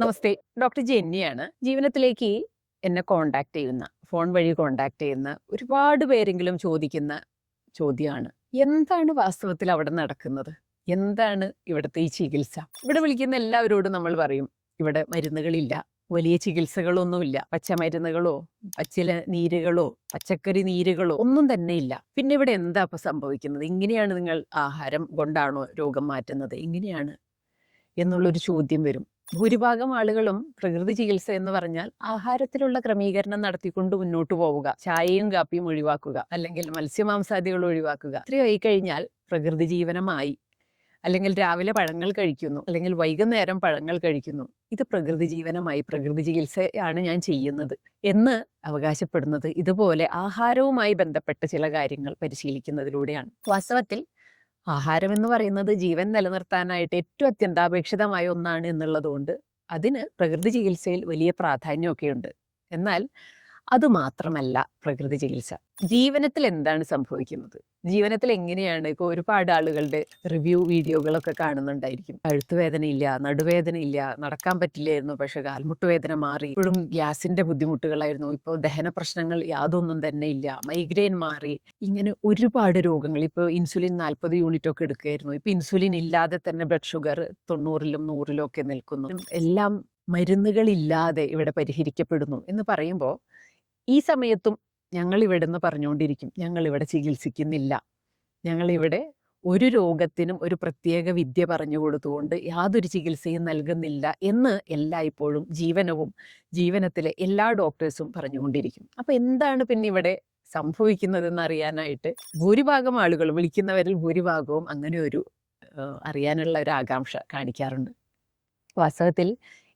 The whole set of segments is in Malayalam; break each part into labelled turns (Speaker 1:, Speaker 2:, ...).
Speaker 1: നമസ്തേ. ഡോക്ടർ ജെന്നിയാണ്. ജീവനത്തിലേക്ക് എന്നെ ഫോൺ വഴി കോൺടാക്ട് ചെയ്യുന്ന ഒരുപാട് പേരെങ്കിലും ചോദിക്കുന്ന ചോദ്യമാണ്. എന്താണ് വാസ്തവത്തിൽ അവിടെ നടക്കുന്നത്? എന്താണ് ഇവിടുത്തെ ഈ ചികിത്സ? ഇവിടെ വിളിക്കുന്ന എല്ലാവരോടും നമ്മൾ പറയും, ഇവിടെ മരുന്നുകളില്ല, വലിയ ചികിത്സകളൊന്നുമില്ല. പച്ചമരുന്നുകളോ, പച്ചില നീരുകളോ, പച്ചക്കറി നീരുകളോ ഒന്നും തന്നെ ഇല്ല. പിന്നെ ഇവിടെ എന്താ ഇപ്പൊ സംഭവിക്കുന്നത്? ഇങ്ങനെയാണ് നിങ്ങൾ ആഹാരം കൊണ്ടാണോ രോഗം മാറ്റുന്നത്? ഇങ്ങനെയാണ് എന്നുള്ളൊരു ചോദ്യം വരും. ഭൂരിഭാഗം ആളുകളും പ്രകൃതി ചികിത്സ എന്ന് പറഞ്ഞാൽ ആഹാരത്തിലുള്ള ക്രമീകരണം നടത്തിക്കൊണ്ട് മുന്നോട്ട് പോവുക, ചായയും കാപ്പിയും ഒഴിവാക്കുക, അല്ലെങ്കിൽ മത്സ്യമാംസാദികൾ ഒഴിവാക്കുക. ഇത്രയായി കഴിഞ്ഞാൽ പ്രകൃതി ജീവനമായി. അല്ലെങ്കിൽ രാവിലെ പഴങ്ങൾ കഴിക്കുന്നു, അല്ലെങ്കിൽ വൈകുന്നേരം പഴങ്ങൾ കഴിക്കുന്നു, ഇത് പ്രകൃതി ജീവനമായി, പ്രകൃതി ചികിത്സയാണ് ഞാൻ ചെയ്യുന്നത് എന്ന് അവകാശപ്പെടുന്നത് ഇതുപോലെ ആഹാരവുമായി ബന്ധപ്പെട്ട ചില കാര്യങ്ങൾ പരിശീലിക്കുന്നതിലൂടെയാണ്. വാസ്തവത്തിൽ ആഹാരം എന്ന് പറയുന്നത് ജീവൻ നിലനിർത്താനായിട്ട് ഏറ്റവും അത്യന്താപേക്ഷിതമായ ഒന്നാണ് എന്നുള്ളതുകൊണ്ട് അതിന് പ്രകൃതി ചികിത്സയിൽ വലിയ പ്രാധാന്യമൊക്കെയുണ്ട്. എന്നാൽ അതുമാത്രമല്ല പ്രകൃതി ചികിത്സ. ജീവനത്തിൽ എന്താണ് സംഭവിക്കുന്നത്? ജീവനത്തിൽ എങ്ങനെയാണ്? ഇപ്പോൾ ഒരുപാട് ആളുകളുടെ റിവ്യൂ വീഡിയോകളൊക്കെ കാണുന്നുണ്ടായിരിക്കും. കഴുത്തുവേദനയില്ല, നടുവേദനയില്ല, നടക്കാൻ പറ്റില്ലായിരുന്നു, പക്ഷെ കാൽമുട്ടുവേദന മാറി. ഇപ്പോഴും ഗ്യാസിന്റെ ബുദ്ധിമുട്ടുകളായിരുന്നു, ഇപ്പോൾ ദഹന പ്രശ്നങ്ങൾ യാതൊന്നും തന്നെ ഇല്ല, മൈഗ്രെയിൻ മാറി. ഇങ്ങനെ ഒരുപാട് രോഗങ്ങൾ. ഇപ്പോൾ ഇൻസുലിൻ 40 യൂണിറ്റ് ഒക്കെ എടുക്കുകയായിരുന്നു, ഇപ്പൊ ഇൻസുലിൻ ഇല്ലാതെ തന്നെ ബ്ലഡ് ഷുഗർ 90-ലും 100-ലും ഒക്കെ നിൽക്കുന്നു. എല്ലാം മരുന്നുകളില്ലാതെ ഇവിടെ പരിഹരിക്കപ്പെടുന്നു എന്ന് പറയുമ്പോൾ ഈ സമയത്തും ഞങ്ങൾ ഇവിടുന്ന് പറഞ്ഞുകൊണ്ടിരിക്കും, ഞങ്ങൾ ഇവിടെ ചികിത്സിക്കുന്നില്ല, ഞങ്ങളിവിടെ ഒരു രോഗത്തിനും ഒരു പ്രത്യേക വിദ്യ പറഞ്ഞു കൊടുത്തുകൊണ്ട് യാതൊരു ചികിത്സയും നൽകുന്നില്ല എന്ന് എല്ലായ്പ്പോഴും ജീവനത്തിലെ എല്ലാ ഡോക്ടേഴ്സും പറഞ്ഞുകൊണ്ടിരിക്കും. അപ്പൊ എന്താണ് പിന്നെ ഇവിടെ സംഭവിക്കുന്നതെന്ന് അറിയാനായിട്ട് ഭൂരിഭാഗം ആളുകൾ, വിളിക്കുന്നവരിൽ ഭൂരിഭാഗവും അങ്ങനെ ഒരു അറിയാനുള്ള ഒരു ആകാംക്ഷ കാണിക്കാറുണ്ട്. വാസ്തവത്തിൽ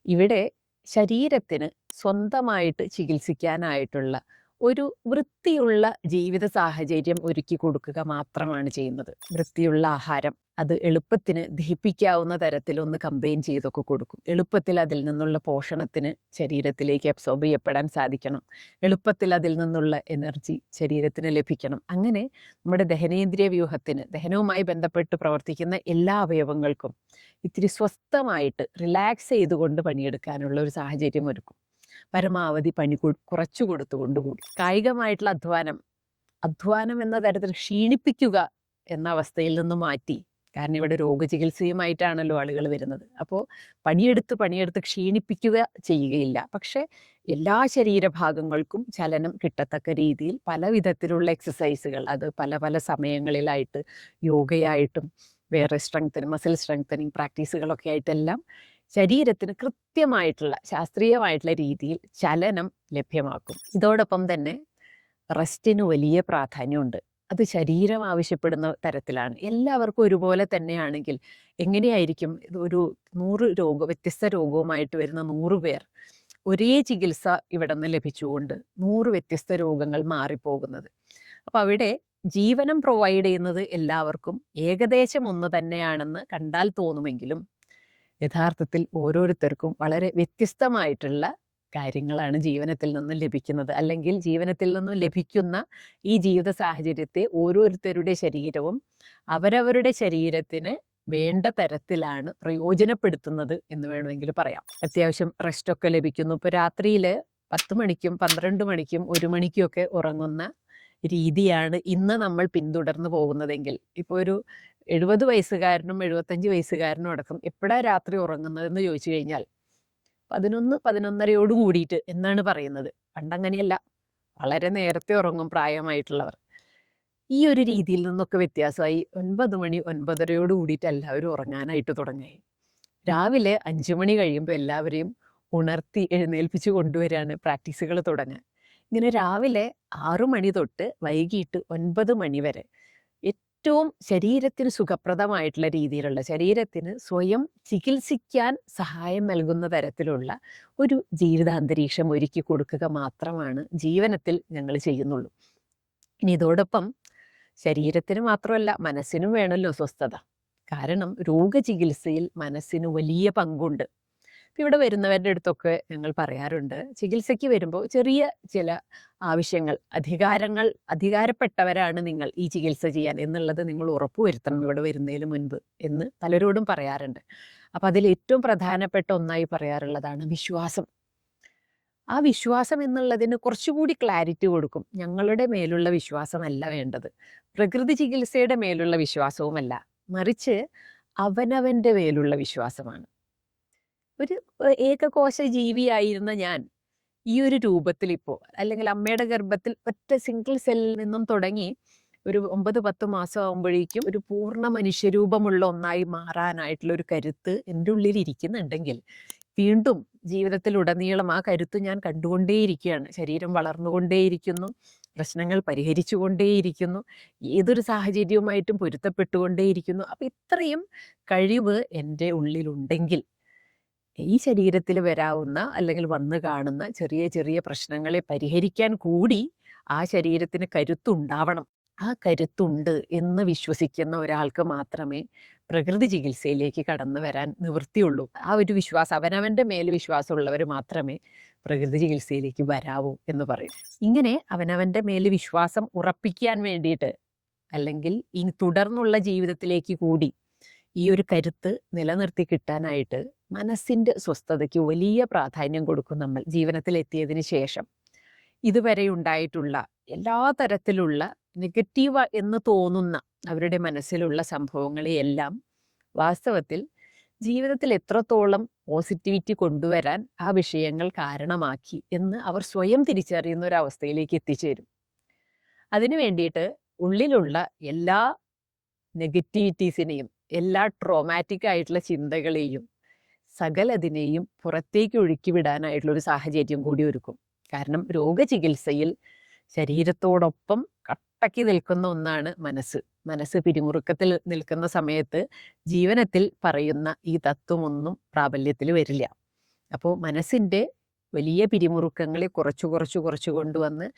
Speaker 1: ഇവിടെ ശരീരത്തിന് സ്വന്തമായിട്ട് ചികിത്സിക്കാനായിട്ടുള്ള ഒരു വൃത്തിയുള്ള ജീവിത സാഹചര്യം ഒരുക്കി കൊടുക്കുക മാത്രമാണ് ചെയ്യുന്നത്. വൃത്തിയുള്ള ആഹാരം, അത് എളുപ്പത്തിന് ദഹിപ്പിക്കാവുന്ന തരത്തിലൊന്ന് കമ്പൈൻ ചെയ്തൊക്കെ കൊടുക്കും. എളുപ്പത്തിൽ അതിൽ നിന്നുള്ള പോഷണത്തിന് ശരീരത്തിലേക്ക് അബ്സോർബ് ചെയ്യപ്പെടാൻ സാധിക്കണം. എളുപ്പത്തിൽ അതിൽ നിന്നുള്ള എനർജി ശരീരത്തിന് ലഭിക്കണം. അങ്ങനെ നമ്മുടെ ദഹനേന്ദ്രിയ വ്യൂഹത്തിന്, ദഹനവുമായി ബന്ധപ്പെട്ട് പ്രവർത്തിക്കുന്ന എല്ലാ അവയവങ്ങൾക്കും ഇത്തിരി സ്വസ്ഥമായിട്ട് റിലാക്സ് ചെയ്തുകൊണ്ട് പണിയെടുക്കാനുള്ള ഒരു സാഹചര്യം ഒരുക്കും. പരമാവധി പണി കുറച്ചു കൊടുത്തുകൊണ്ടുകൂടി കായികമായിട്ടുള്ള അധ്വാനം എന്ന തരത്തിൽ ക്ഷീണിപ്പിക്കുക എന്ന അവസ്ഥയിൽ നിന്ന് മാറ്റി, കാരണം ഇവിടെ രോഗചികിത്സയുമായിട്ടാണല്ലോ ആളുകൾ വരുന്നത്. അപ്പോൾ പണിയെടുത്ത് ക്ഷീണിപ്പിക്കുക ചെയ്യുകയില്ല, പക്ഷെ എല്ലാ ശരീരഭാഗങ്ങൾക്കും ചലനം കിട്ടത്തക്ക രീതിയിൽ പല വിധത്തിലുള്ള എക്സസൈസുകൾ, അത് പല പല സമയങ്ങളിലായിട്ട് യോഗയായിട്ടും വേറെ മസിൽ സ്ട്രെങ്തനിങ് പ്രാക്ടീസുകളൊക്കെ ആയിട്ടെല്ലാം ശരീരത്തിന് കൃത്യമായിട്ടുള്ള ശാസ്ത്രീയമായിട്ടുള്ള രീതിയിൽ ചലനം ലഭ്യമാക്കും. ഇതോടൊപ്പം തന്നെ റെസ്റ്റിന് വലിയ പ്രാധാന്യമുണ്ട്. അത് ശരീരം ആവശ്യപ്പെടുന്ന തരത്തിലാണ്. എല്ലാവർക്കും ഒരുപോലെ തന്നെയാണെങ്കിൽ എങ്ങനെയായിരിക്കും ഒരു 100 വ്യത്യസ്ത രോഗവുമായിട്ട് വരുന്ന 100 പേർ ഒരേ ചികിത്സ ഇവിടെ നിന്ന് ലഭിച്ചുകൊണ്ട് 100 വ്യത്യസ്ത രോഗങ്ങൾ മാറിപ്പോകുന്നത്? അപ്പൊ അവിടെ ജീവനം പ്രൊവൈഡ് ചെയ്യുന്നത് എല്ലാവർക്കും ഏകദേശം ഒന്ന് തന്നെയാണെന്ന് കണ്ടാൽ തോന്നുമെങ്കിലും യഥാർത്ഥത്തിൽ ഓരോരുത്തർക്കും വളരെ വ്യത്യസ്തമായിട്ടുള്ള കാര്യങ്ങളാണ് ജീവനത്തിൽ നിന്നും ലഭിക്കുന്നത്. അല്ലെങ്കിൽ ജീവനത്തിൽ നിന്നും ലഭിക്കുന്ന ഈ ജീവിത സാഹചര്യത്തെ ഓരോരുത്തരുടെ ശരീരവും അവരവരുടെ ശരീരത്തിന് വേണ്ട തരത്തിലാണ് പ്രയോജനപ്പെടുത്തുന്നത് എന്ന് വേണമെങ്കിൽ പറയാം. അത്യാവശ്യം റെസ്റ്റൊക്കെ ലഭിക്കുന്നു. ഇപ്പോൾ രാത്രിയിൽ 10 മണിക്കും 12 മണിക്കും 1 മണിക്കും ഒക്കെ ഉറങ്ങുന്ന രീതിയാണ് ഇന്ന് നമ്മൾ പിന്തുടർന്നു പോകുന്നതെങ്കിൽ, ഇപ്പോൾ ഒരു 70 വയസ്സുകാരനും 75 വയസ്സുകാരനും അടക്കം എപ്പോഴാ രാത്രി ഉറങ്ങുന്നതെന്ന് ചോദിച്ചു കഴിഞ്ഞാൽ 11-11:30 കൂടിയിട്ട് എന്നാണ് പറയുന്നത്. പണ്ടങ്ങനെയല്ല, വളരെ നേരത്തെ ഉറങ്ങും പ്രായമായിട്ടുള്ളവർ. ഈ ഒരു രീതിയിൽ നിന്നൊക്കെ വ്യത്യാസമായി 9 മണി 9:30 കൂടിയിട്ട് എല്ലാവരും ഉറങ്ങാനായിട്ട് തുടങ്ങി. രാവിലെ 5 മണി കഴിയുമ്പോൾ എല്ലാവരെയും ഉണർത്തി എഴുന്നേൽപ്പിച്ച് കൊണ്ടുവരികയാണ് പ്രാക്ടീസുകൾ തുടങ്ങാൻ. ഇങ്ങനെ രാവിലെ 6 മണി തൊട്ട് വൈകിട്ട് 9 മണി വരെ ഏറ്റവും ശരീരത്തിന് സുഖപ്രദമായിട്ടുള്ള രീതിയിലുള്ള, ശരീരത്തിന് സ്വയം ചികിത്സിക്കാൻ സഹായം നൽകുന്ന തരത്തിലുള്ള ഒരു ജീവിതാന്തരീക്ഷം ഒരുക്കി കൊടുക്കുക മാത്രമാണ് ജീവനത്തിൽ ഞങ്ങൾ ചെയ്യുന്നുള്ളൂ. ഇനി ഇതോടൊപ്പം ശരീരത്തിന് മാത്രമല്ല മനസ്സിനും വേണമല്ലോ സ്വസ്ഥത. കാരണം രോഗചികിത്സയിൽ മനസ്സിന് വലിയ പങ്കുണ്ട്. ഇവിടെ വരുന്നവരുടെ അടുത്തൊക്കെ ഞങ്ങൾ പറയാറുണ്ട്, ചികിത്സയ്ക്ക് വരുമ്പോൾ ചെറിയ ചില ആവശ്യങ്ങൾ, അധികാരപ്പെട്ടവരാണ് നിങ്ങൾ ഈ ചികിത്സ ചെയ്യാൻ എന്നുള്ളത് നിങ്ങൾ ഉറപ്പുവരുത്തണം ഇവിടെ വരുന്നതിന് മുൻപ് എന്ന് പലരോടും പറയാറുണ്ട്. അപ്പം അതിൽ ഏറ്റവും പ്രധാനപ്പെട്ട ഒന്നായി പറയാറുള്ളതാണ് വിശ്വാസം. ആ വിശ്വാസം എന്നുള്ളതിന് കുറച്ചുകൂടി ക്ലാരിറ്റി കൊടുക്കും. ഞങ്ങളുടെ മേലുള്ള വിശ്വാസമല്ല വേണ്ടത്, പ്രകൃതി ചികിത്സയുടെ മേലുള്ള വിശ്വാസവുമല്ല, മറിച്ച് അവനവൻ്റെ മേലുള്ള വിശ്വാസമാണ്. ഒരു ഏകകോശ ജീവിയായിരുന്ന ഞാൻ ഈ ഒരു രൂപത്തിൽ ഇപ്പോൾ, അല്ലെങ്കിൽ അമ്മയുടെ ഗർഭത്തിൽ ഒറ്റ സിംഗിൾ സെല്ലിൽ നിന്നും തുടങ്ങി ഒരു 9-10 മാസം ആകുമ്പോഴേക്കും ഒരു പൂർണ്ണ മനുഷ്യരൂപമുള്ള ഒന്നായി മാറാനായിട്ടുള്ള ഒരു കരുത്ത് എൻ്റെ ഉള്ളിൽ ഇരിക്കുന്നുണ്ടെങ്കിൽ, വീണ്ടും ജീവിതത്തിലുടനീളം ആ കരുത്ത് ഞാൻ കണ്ടുകൊണ്ടേയിരിക്കുകയാണ്. ശരീരം വളർന്നുകൊണ്ടേയിരിക്കുന്നു, പ്രശ്നങ്ങൾ പരിഹരിച്ചുകൊണ്ടേയിരിക്കുന്നു, ഏതൊരു സാഹചര്യവുമായിട്ടും പൊരുത്തപ്പെട്ടുകൊണ്ടേയിരിക്കുന്നു. അപ്പം ഇത്രയും കഴിവ് എൻ്റെ ഉള്ളിലുണ്ടെങ്കിൽ ഈ ശരീരത്തിൽ വരാവുന്ന അല്ലെങ്കിൽ വന്നു കാണുന്ന ചെറിയ ചെറിയ പ്രശ്നങ്ങളെ പരിഹരിക്കാൻ കൂടി ആ ശരീരത്തിന് കരുത്തുണ്ടാവണം. ആ കരുത്തുണ്ട് എന്ന് വിശ്വസിക്കുന്ന ഒരാൾക്ക് മാത്രമേ പ്രകൃതി ചികിത്സയിലേക്ക് കടന്നു വരാൻ നിവൃത്തിയുള്ളൂ. ആ ഒരു വിശ്വാസം, അവനവൻ്റെ മേൽ വിശ്വാസമുള്ളവർ മാത്രമേ പ്രകൃതി ചികിത്സയിലേക്ക് വരാവൂ എന്ന് പറയും. ഇങ്ങനെ അവനവൻ്റെ മേൽ വിശ്വാസം ഉറപ്പിക്കാൻ വേണ്ടിയിട്ട്, അല്ലെങ്കിൽ ഇനി തുടർന്നുള്ള ജീവിതത്തിലേക്ക് കൂടി ഈ ഒരു കരുത്ത് നിലനിർത്തി കിട്ടാനായിട്ട് മനസ്സിൻ്റെ സ്വസ്ഥതയ്ക്ക് വലിയ പ്രാധാന്യം കൊടുക്കും നമ്മൾ. ജീവനത്തിലെത്തിയതിന് ശേഷം ഇതുവരെ ഉണ്ടായിട്ടുള്ള എല്ലാ തരത്തിലുള്ള നെഗറ്റീവ് എന്ന് തോന്നുന്ന അവരുടെ മനസ്സിലുള്ള സംഭവങ്ങളെയെല്ലാം വാസ്തവത്തിൽ ജീവിതത്തിൽ എത്രത്തോളം പോസിറ്റിവിറ്റി കൊണ്ടുവരാൻ ആ വിഷയങ്ങൾ കാരണമാക്കി എന്ന് അവർ സ്വയം തിരിച്ചറിയുന്ന ഒരു അവസ്ഥയിലേക്ക് എത്തിച്ചേരും. അതിനു വേണ്ടിയിട്ട് ഉള്ളിലുള്ള എല്ലാ നെഗറ്റിവിറ്റീസിനെയും, എല്ലാ ട്രോമാറ്റിക് ആയിട്ടുള്ള ചിന്തകളെയും, സകലതിനെയും പുറത്തേക്ക് ഒഴുക്കി വിടാനായിട്ടുള്ള ഒരു സാഹചര്യം കൂടി ഒരുക്കും. കാരണം രോഗചികിത്സയിൽ ശരീരത്തോടൊപ്പം കട്ടക്കി നിൽക്കുന്ന ഒന്നാണ് മനസ്സ്. മനസ്സ് പിരിമുറുക്കത്തിൽ നിൽക്കുന്ന സമയത്ത് ജീവനത്തിൽ പറയുന്ന ഈ തത്വമൊന്നും പ്രാബല്യത്തിൽ വരില്ല. അപ്പോൾ മനസ്സിൻ്റെ വലിയ പിരിമുറുക്കങ്ങളെ കുറച്ചു കൊണ്ടുവന്ന്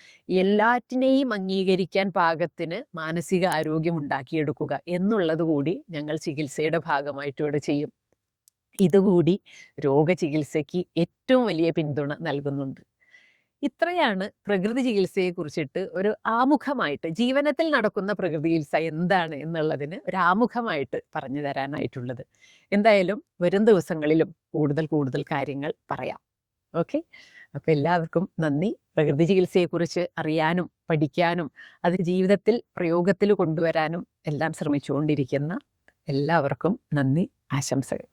Speaker 1: എല്ലാറ്റിനെയും അംഗീകരിക്കാൻ പാകത്തിന് മാനസിക ആരോഗ്യം ഉണ്ടാക്കിയെടുക്കുക എന്നുള്ളത് കൂടി ഞങ്ങൾ ചികിത്സയുടെ ഭാഗമായിട്ട് ഇവിടെ ചെയ്യും. ഇതുകൂടി രോഗചികിത്സയ്ക്ക് ഏറ്റവും വലിയ പിന്തുണ നൽകുന്നുണ്ട്. ഇത്രയാണ് പ്രകൃതി ചികിത്സയെ കുറിച്ചിട്ട് ഒരു ആമുഖമായിട്ട്, ജീവനത്തിൽ നടക്കുന്ന പ്രകൃതി ചികിത്സ എന്താണ് എന്നുള്ളതിന് ഒരു ആമുഖമായിട്ട് പറഞ്ഞു തരാനായിട്ടുള്ളത്. എന്തായാലും വരും ദിവസങ്ങളിലും കൂടുതൽ കാര്യങ്ങൾ പറയാം. ഓക്കെ, അപ്പം എല്ലാവർക്കും നന്ദി. പ്രകൃതി ചികിത്സയെക്കുറിച്ച് അറിയാനും പഠിക്കാനും അത് ജീവിതത്തിൽ പ്രയോഗത്തിൽ കൊണ്ടുവരാനും എല്ലാം ശ്രമിച്ചുകൊണ്ടിരിക്കുന്ന എല്ലാവർക്കും നന്ദി, ആശംസകൾ.